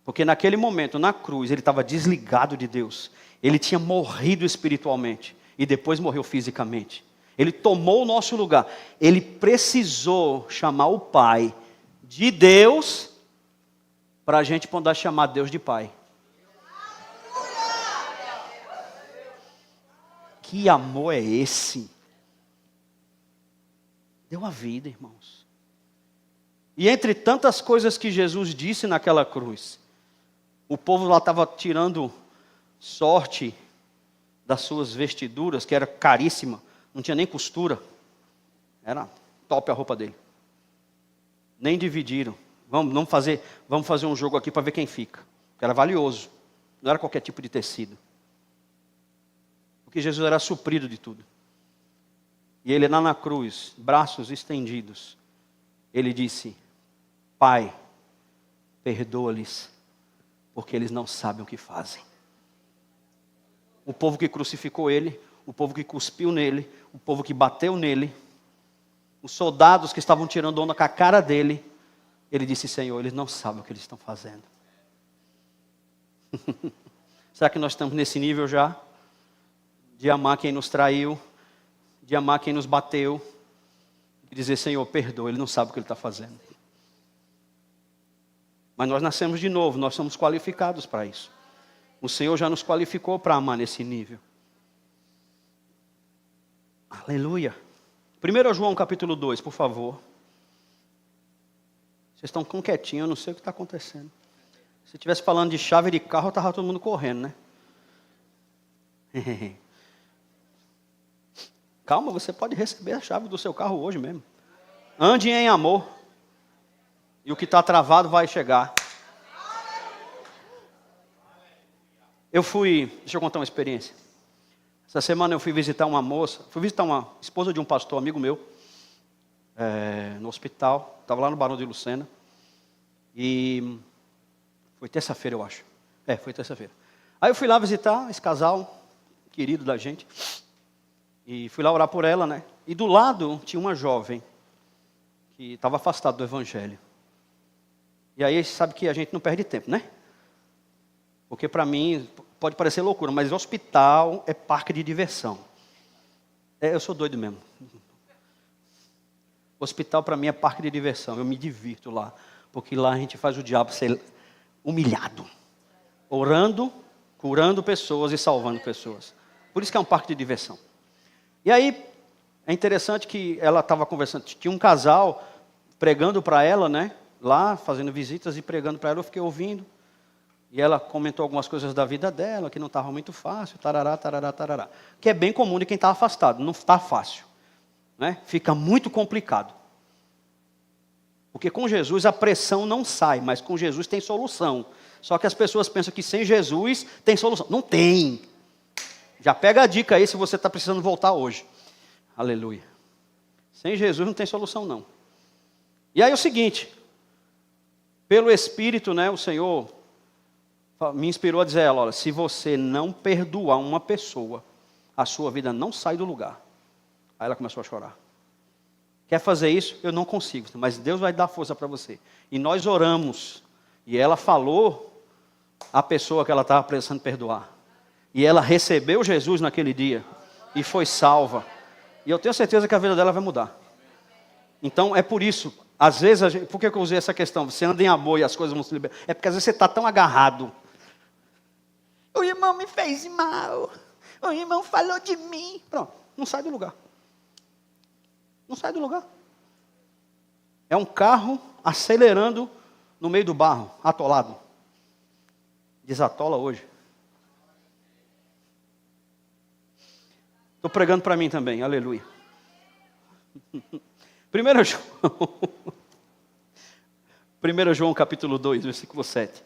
Speaker 1: Porque naquele momento, na cruz, ele estava desligado de Deus. Ele tinha morrido espiritualmente e depois morreu fisicamente. Ele tomou o nosso lugar. Ele precisou chamar o Pai de Deus para a gente poder chamar Deus de Pai. Que amor é esse? Deu a vida, irmãos. E entre tantas coisas que Jesus disse naquela cruz, o povo lá estava tirando sorte das suas vestiduras, que era caríssima, não tinha nem costura. Era top a roupa dele. Nem dividiram. Vamos fazer um jogo aqui para ver quem fica. Porque era valioso. Não era qualquer tipo de tecido. Porque Jesus era suprido de tudo. E ele lá na cruz, braços estendidos, ele disse, Pai, perdoa-lhes, porque eles não sabem o que fazem. O povo que crucificou ele, o povo que cuspiu nele, o povo que bateu nele, os soldados que estavam tirando onda com a cara dele, ele disse, Senhor, eles não sabem o que eles estão fazendo. Será que nós estamos nesse nível já? De amar quem nos traiu, de amar quem nos bateu, e dizer, Senhor, perdoa, ele não sabe o que ele está fazendo. Mas nós nascemos de novo, nós somos qualificados para isso. O Senhor já nos qualificou para amar nesse nível. Aleluia. 1 João capítulo 2, por favor. Vocês estão tão quietinhos, eu não sei o que está acontecendo. Se estivesse falando de chave de carro, estava todo mundo correndo, né? Calma, você pode receber a chave do seu carro hoje mesmo. Ande em amor. E o que está travado vai chegar. Deixa eu contar uma experiência. Essa semana eu fui visitar uma esposa de um pastor amigo meu, no hospital. Estava lá no Barão de Lucena. E foi terça-feira, eu acho. Foi terça-feira. Aí eu fui lá visitar esse casal, querido da gente. E fui lá orar por ela, né? E do lado tinha uma jovem, que estava afastado do evangelho. E aí sabe que a gente não perde tempo, né? Porque para mim pode parecer loucura, mas hospital é parque de diversão. Eu sou doido mesmo. Hospital para mim é parque de diversão, eu me divirto lá. Porque lá a gente faz o diabo ser humilhado. Orando, curando pessoas e salvando pessoas. Por isso que é um parque de diversão. E aí, é interessante que ela estava conversando, tinha um casal pregando para ela, né? Lá, fazendo visitas e pregando para ela, eu fiquei ouvindo. E ela comentou algumas coisas da vida dela, que não estava muito fácil, tarará, tarará, tarará. Que é bem comum de quem está afastado, não está fácil. Né? Fica muito complicado. Porque com Jesus a pressão não sai, mas com Jesus tem solução. Só que as pessoas pensam que sem Jesus tem solução. Não tem. Já pega a dica aí se você está precisando voltar hoje. Aleluia. Sem Jesus não tem solução não. E aí é o seguinte, pelo Espírito, né, o Senhor me inspirou a dizer a ela, olha, se você não perdoar uma pessoa, a sua vida não sai do lugar. Aí ela começou a chorar. Quer fazer isso? Eu não consigo, mas Deus vai dar força para você. E nós oramos, e ela falou a pessoa que ela estava precisando perdoar. E ela recebeu Jesus naquele dia, e foi salva. E eu tenho certeza que a vida dela vai mudar. Então é por isso, às vezes, por que eu usei essa questão? Você anda em amor e as coisas vão se liberar. É porque às vezes você está tão agarrado. O irmão me fez mal, o irmão falou de mim. Pronto, não sai do lugar. Não sai do lugar. É um carro acelerando no meio do barro, atolado. Desatola hoje. Estou pregando para mim também, aleluia. 1 João capítulo 2, versículo 7.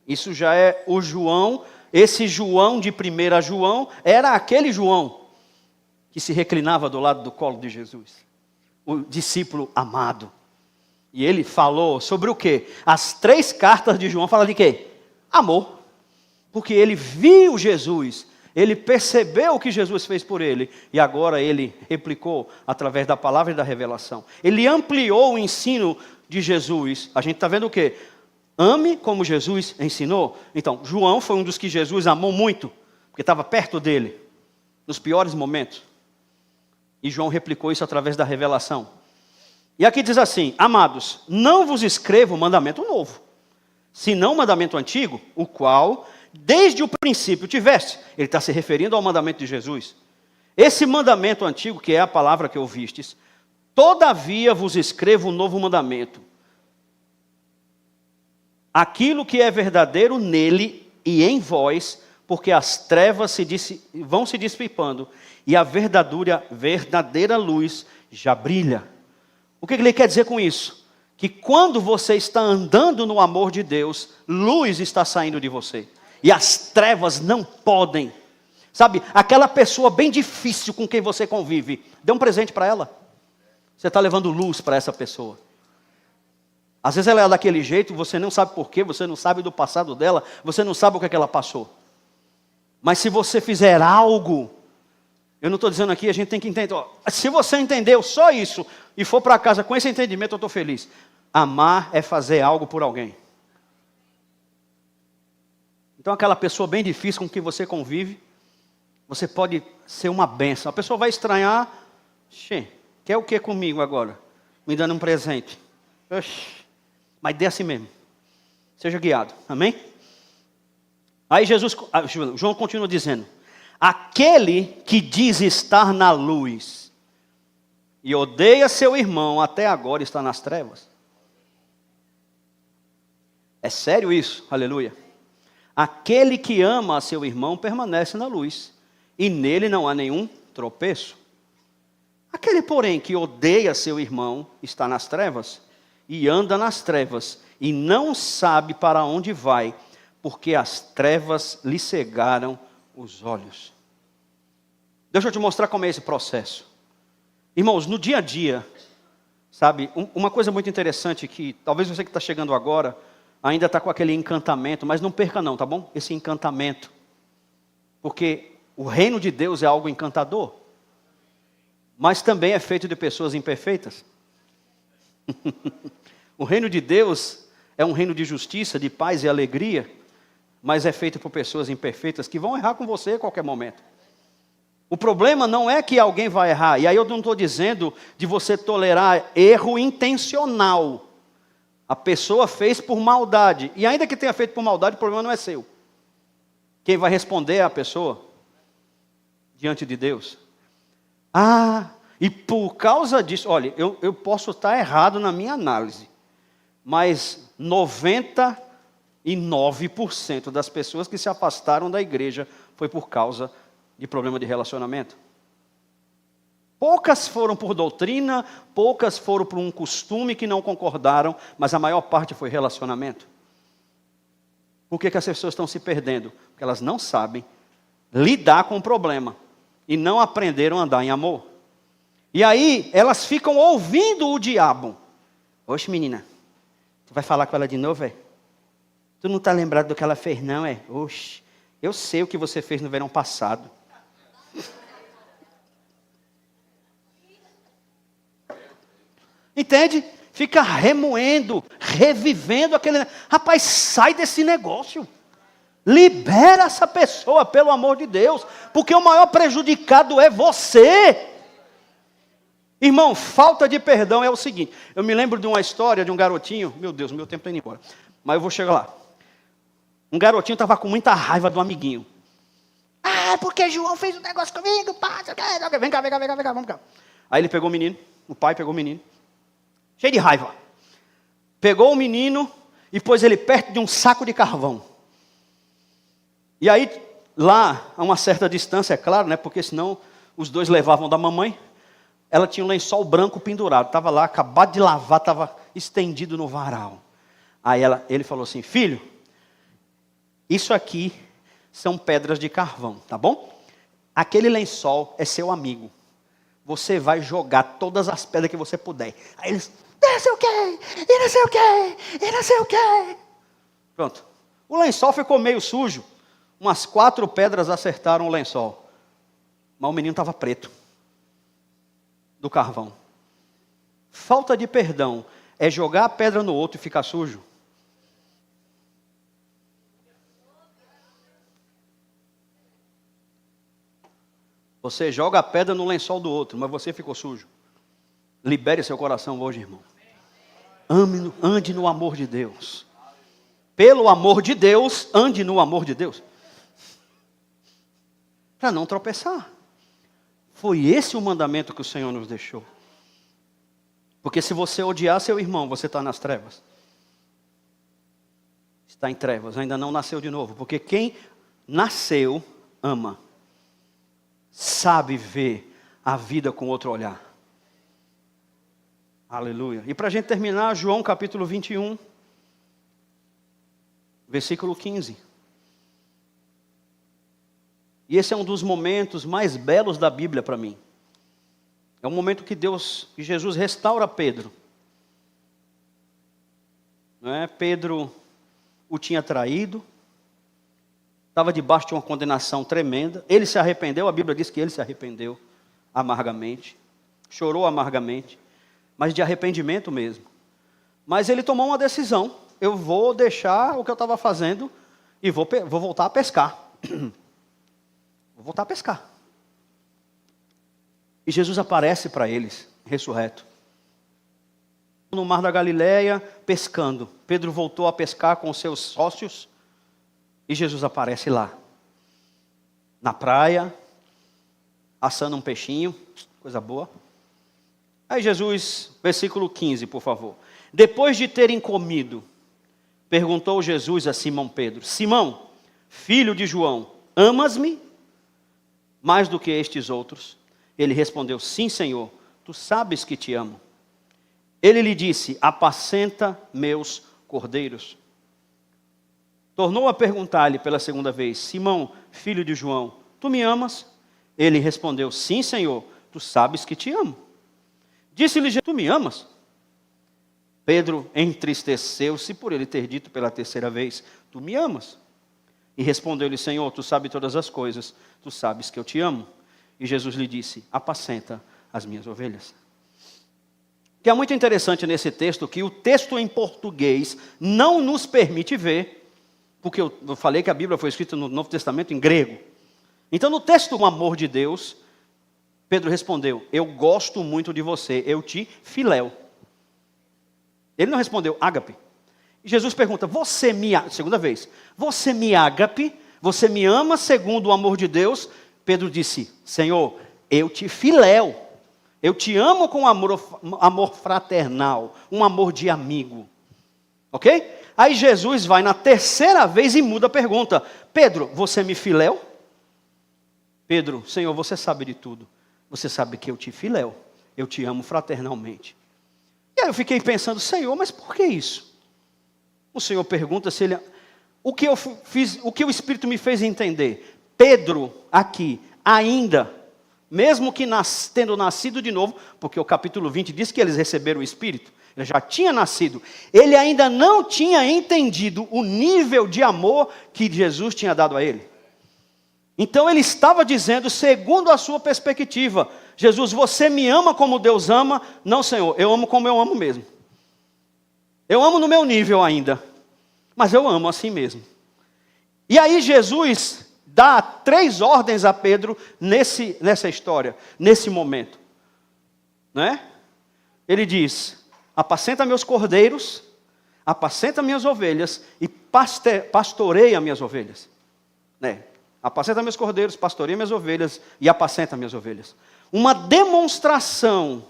Speaker 1: Isso já é o João, esse João de 1 João, era aquele João que se reclinava do lado do colo de Jesus. O discípulo amado. E ele falou sobre o quê? As 3 cartas de João falam de quê? Amor. Porque ele viu Jesus, ele percebeu o que Jesus fez por ele, e agora ele replicou através da palavra e da revelação. Ele ampliou o ensino de Jesus. A gente está vendo o quê? Ame como Jesus ensinou. Então, João foi um dos que Jesus amou muito, porque estava perto dele, nos piores momentos. E João replicou isso através da revelação. E aqui diz assim, amados, não vos escrevo mandamento novo, senão mandamento antigo, o qual, desde o princípio tiveste. Ele está se referindo ao mandamento de Jesus. Esse mandamento antigo, que é a palavra que ouvistes, todavia vos escrevo um novo mandamento. Aquilo que é verdadeiro nele e em vós, porque as trevas vão se dissipando e a verdadeira luz já brilha. O que ele quer dizer com isso? Que quando você está andando no amor de Deus, luz está saindo de você. E as trevas não podem. Sabe, aquela pessoa bem difícil com quem você convive, dê um presente para ela. Você está levando luz para essa pessoa. Às vezes ela é daquele jeito, você não sabe porquê, você não sabe do passado dela, você não sabe o que é que ela passou. Mas se você fizer algo, eu não estou dizendo aqui, a gente tem que entender. Ó, se você entendeu só isso e for para casa com esse entendimento, eu estou feliz. Amar é fazer algo por alguém. Então aquela pessoa bem difícil com quem você convive, você pode ser uma bênção. A pessoa vai estranhar, quer o que comigo agora? Me dando um presente. Oxi, mas dê assim mesmo. Seja guiado, amém? Aí João continua dizendo, aquele que diz estar na luz e odeia seu irmão até agora está nas trevas. É sério isso, aleluia. Aquele que ama a seu irmão permanece na luz e nele não há nenhum tropeço. Aquele, porém, que odeia seu irmão está nas trevas e anda nas trevas e não sabe para onde vai, porque as trevas lhe cegaram os olhos. Deixa eu te mostrar como é esse processo. Irmãos, no dia a dia, sabe, uma coisa muito interessante que talvez você que está chegando agora ainda está com aquele encantamento, mas não perca não, tá bom? Esse encantamento. Porque o reino de Deus é algo encantador. mas também é feito de pessoas imperfeitas. O reino de Deus é um reino de justiça, de paz e alegria, mas é feito por pessoas imperfeitas que vão errar com você a qualquer momento. O problema não é que alguém vai errar, e aí eu não estou dizendo de você tolerar erro intencional. A pessoa fez por maldade, e ainda que tenha feito por maldade, o problema não é seu. Quem vai responder é a pessoa, diante de Deus. E por causa disso, olha, eu posso estar errado na minha análise, mas 99% das pessoas que se afastaram da igreja foi por causa de problema de relacionamento. Poucas foram por doutrina, poucas foram por um costume que não concordaram, mas a maior parte foi relacionamento. Por que as pessoas estão se perdendo? Porque elas não sabem lidar com o problema e não aprenderam a andar em amor. E aí elas ficam ouvindo o diabo. Oxe, menina, tu vai falar com ela de novo, é? Tu não está lembrado do que ela fez, não, é? Oxe, eu sei o que você fez no verão passado. Entende? Fica remoendo, revivendo aquele... Rapaz, sai desse negócio. Libera essa pessoa, pelo amor de Deus. Porque o maior prejudicado é você. Irmão, falta de perdão é o seguinte. Eu me lembro de uma história de um garotinho. Meu Deus, meu tempo está indo embora. Mas eu vou chegar lá. Um garotinho estava com muita raiva do amiguinho. Porque João fez um negócio comigo. Pá, vem cá, vamos cá. Aí ele pegou o menino. O pai pegou o menino. Cheio de raiva. Pegou o menino e pôs ele perto de um saco de carvão. E aí, lá, a uma certa distância, é claro, né? Porque senão os dois levavam da mamãe. Ela tinha um lençol branco pendurado. Estava lá, acabado de lavar, estava estendido no varal. Aí ele falou assim, filho, isso aqui são pedras de carvão, tá bom? Aquele lençol é seu amigo. Você vai jogar todas as pedras que você puder. Aí eles, não sei o quê, e não sei o quê, e não sei o quê. Pronto. O lençol ficou meio sujo. Umas 4 pedras acertaram o lençol. Mas o menino estava preto. Do carvão. Falta de perdão é jogar a pedra no outro e ficar sujo. Você joga a pedra no lençol do outro, mas você ficou sujo. Libere seu coração hoje, irmão. Ande no amor de Deus. Pelo amor de Deus, ande no amor de Deus. Para não tropeçar. Foi esse o mandamento que o Senhor nos deixou. Porque se você odiar seu irmão, você está nas trevas. Está em trevas, ainda não nasceu de novo. Porque quem nasceu, ama. Sabe ver a vida com outro olhar. Aleluia. E para a gente terminar, João capítulo 21, versículo 15. E esse é um dos momentos mais belos da Bíblia para mim. É um momento que Jesus restaura Pedro. Não é? Pedro o tinha traído. Estava debaixo de uma condenação tremenda. Ele se arrependeu, a Bíblia diz que ele se arrependeu amargamente. Chorou amargamente. Mas de arrependimento mesmo. Mas ele tomou uma decisão. Eu vou deixar o que eu estava fazendo e vou voltar a pescar. Vou voltar a pescar. E Jesus aparece para eles, ressurreto. No mar da Galileia, pescando. Pedro voltou a pescar com seus sócios. E Jesus aparece lá. Na praia, assando um peixinho. Coisa boa. Aí Jesus, versículo 15, por favor. Depois de terem comido, perguntou Jesus a Simão Pedro: Simão, filho de João, amas-me mais do que estes outros? Ele respondeu: sim, Senhor, tu sabes que te amo. Ele lhe disse: apacenta meus cordeiros. Tornou a perguntar-lhe pela segunda vez: Simão, filho de João, tu me amas? Ele respondeu: sim, Senhor, tu sabes que te amo. Disse-lhe: tu me amas? Pedro entristeceu-se por ele ter dito pela terceira vez: tu me amas? E respondeu-lhe: Senhor, tu sabes todas as coisas, tu sabes que eu te amo. E Jesus lhe disse: apacenta as minhas ovelhas. O que é muito interessante nesse texto, que o texto em português não nos permite ver, porque eu falei que a Bíblia foi escrita no Novo Testamento em grego. Então, no texto do amor de Deus, Pedro respondeu: eu gosto muito de você, eu te filéu. Ele não respondeu ágape. E Jesus pergunta: segunda vez, você me ágape? Você me ama segundo o amor de Deus? Pedro disse: Senhor, eu te filéu. Eu te amo com amor fraternal, um amor de amigo. Ok? Aí Jesus vai na terceira vez e muda a pergunta: Pedro, você me filéu? Pedro, Senhor, você sabe de tudo. Você sabe que eu te filéu. Eu te amo fraternalmente. E aí eu fiquei pensando: Senhor, mas por que isso? O Senhor pergunta se ele... O que eu fiz, o que o Espírito me fez entender? Pedro, aqui, ainda, mesmo que tendo nascido de novo, porque o capítulo 20 diz que eles receberam o Espírito, ele já tinha nascido, ele ainda não tinha entendido o nível de amor que Jesus tinha dado a ele. Então ele estava dizendo, segundo a sua perspectiva: Jesus, você me ama como Deus ama? Não, Senhor, eu amo como eu amo mesmo. Eu amo no meu nível ainda, mas eu amo assim mesmo. E aí Jesus dá 3 ordens a Pedro nessa história, nesse momento. Né? Ele diz: apacenta meus cordeiros, apacenta minhas ovelhas e pastoreia minhas ovelhas. Né? Apacenta meus cordeiros, pastoreia minhas ovelhas e apacenta minhas ovelhas. Uma demonstração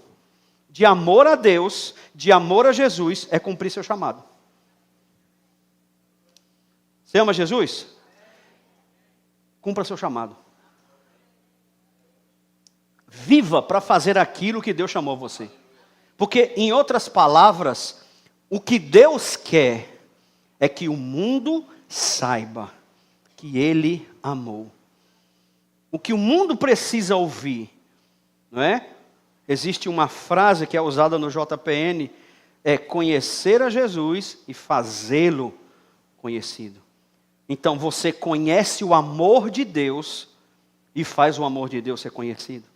Speaker 1: de amor a Deus, de amor a Jesus, é cumprir seu chamado. Você ama Jesus? Cumpra seu chamado. Viva para fazer aquilo que Deus chamou você. Porque, em outras palavras, o que Deus quer é que o mundo saiba que Ele amou. O que o mundo precisa ouvir, não é? Existe uma frase que é usada no JPN, é conhecer a Jesus e fazê-lo conhecido. Então você conhece o amor de Deus e faz o amor de Deus ser conhecido.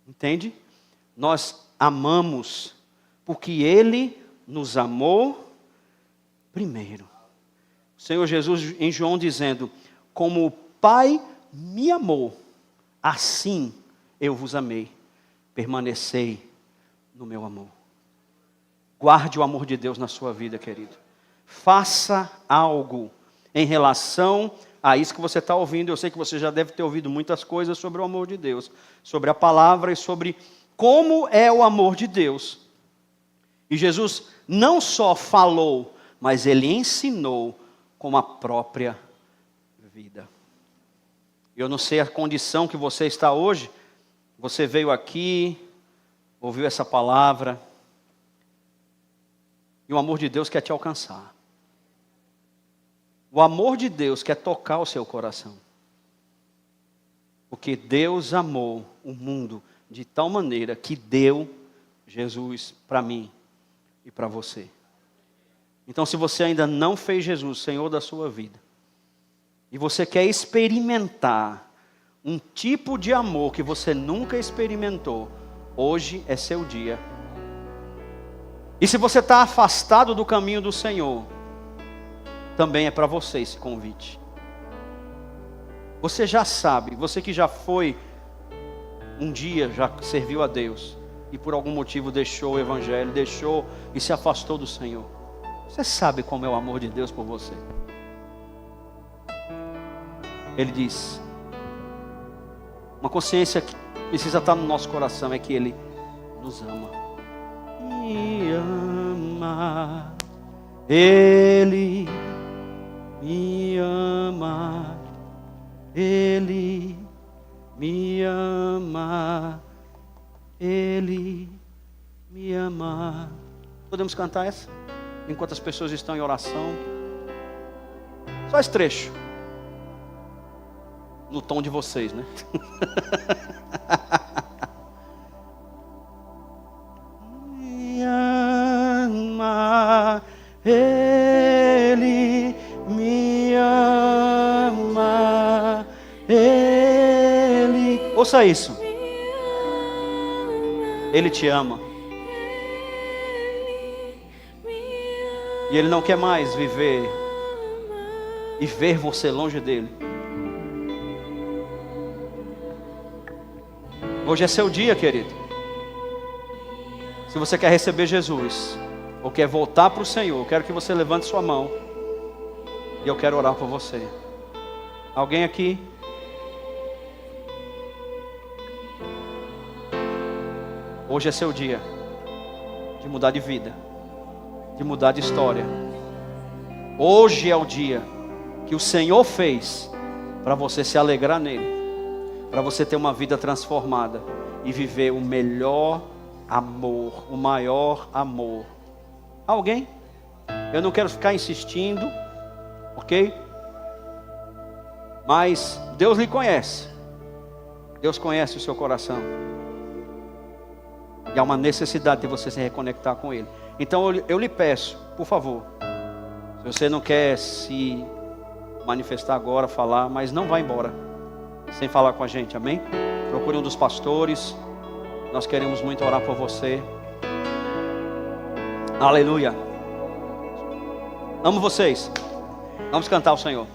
Speaker 1: Entende? Nós amamos porque Ele nos amou primeiro. O Senhor Jesus em João dizendo: como o Pai me amou, assim eu vos amei. Permanecei no meu amor. Guarde o amor de Deus na sua vida, querido. Faça algo em relação a isso que você está ouvindo. Eu sei que você já deve ter ouvido muitas coisas sobre o amor de Deus, sobre a palavra e sobre como é o amor de Deus. E Jesus não só falou, mas Ele ensinou com a própria vida. Eu não sei a condição que você está hoje. Você veio aqui, ouviu essa palavra, e o amor de Deus quer te alcançar. O amor de Deus quer tocar o seu coração. Porque Deus amou o mundo de tal maneira que deu Jesus para mim e para você. Então, se você ainda não fez Jesus Senhor da sua vida, e você quer experimentar um tipo de amor que você nunca experimentou, hoje é seu dia. E se você está afastado do caminho do Senhor, também é para você esse convite. Você já sabe, você que já foi um dia, já serviu a Deus, e por algum motivo deixou o Evangelho, deixou e se afastou do Senhor. Você sabe como é o amor de Deus por você. Ele diz, uma consciência que precisa estar no nosso coração é que Ele nos ama. Me ama, Ele me ama, Ele me ama, Ele me ama. Podemos cantar essa? Enquanto as pessoas estão em oração. Só esse trecho. No tom de vocês, né? Me ama, Ele me ama, Ele... Ouça isso. Ele te ama. E Ele não quer mais viver e ver você longe dele. Hoje é seu dia, querido. Se você quer receber Jesus, ou quer voltar para o Senhor, eu quero que você levante sua mão. E eu quero orar por você. Alguém aqui? Hoje é seu dia de mudar de vida, de mudar de história. Hoje é o dia que o Senhor fez para você se alegrar nele, para você ter uma vida transformada e viver o melhor amor, o maior amor. Alguém? Eu não quero ficar insistindo, ok? Mas Deus lhe conhece. Deus conhece o seu coração. E há uma necessidade de você se reconectar com Ele. Então eu lhe peço, por favor, se você não quer se manifestar agora, falar, mas não vá embora sem falar com a gente, amém? Procure um dos pastores. Nós queremos muito orar por você. Aleluia. Amo vocês. Vamos cantar ao Senhor.